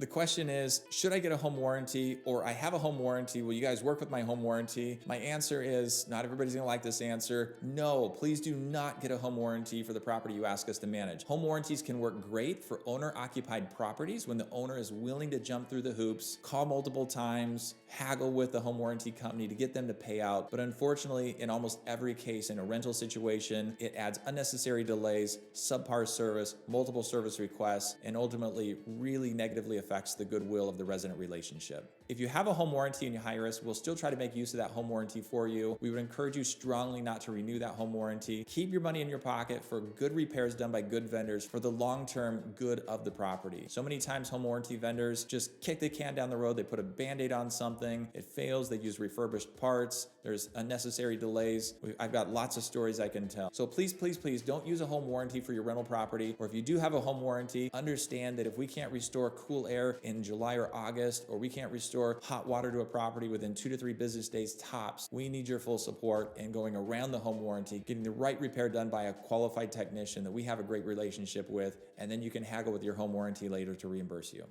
The question is, should I get a home warranty, or I have a home warranty? Will you guys work with my home warranty? My answer is, not everybody's gonna like this answer. No, please do not get a home warranty for the property you ask us to manage. Home warranties can work great for owner-occupied properties when the owner is willing to jump through the hoops, call multiple times, haggle with the home warranty company to get them to pay out. But unfortunately, in almost every case in a rental situation, it adds unnecessary delays, subpar service, multiple service requests, and ultimately really negatively affects the goodwill of the resident relationship. If you have a home warranty and you hire us, we'll still try to make use of that home warranty for you. We would encourage you strongly not to renew that home warranty. Keep your money in your pocket for good repairs done by good vendors for the long-term good of the property. So many times home warranty vendors just kick the can down the road. They put a Band-Aid on something, it fails, they use refurbished parts, there's unnecessary delays. I've got lots of stories I can tell. So please, please, please don't use a home warranty for your rental property, or if you do have a home warranty, understand that if we can't restore cool air in July or August, or we can't restore hot water to a property within 2 to 3 business days tops, we need your full support in going around the home warranty, getting the right repair done by a qualified technician that we have a great relationship with, and then you can haggle with your home warranty later to reimburse you.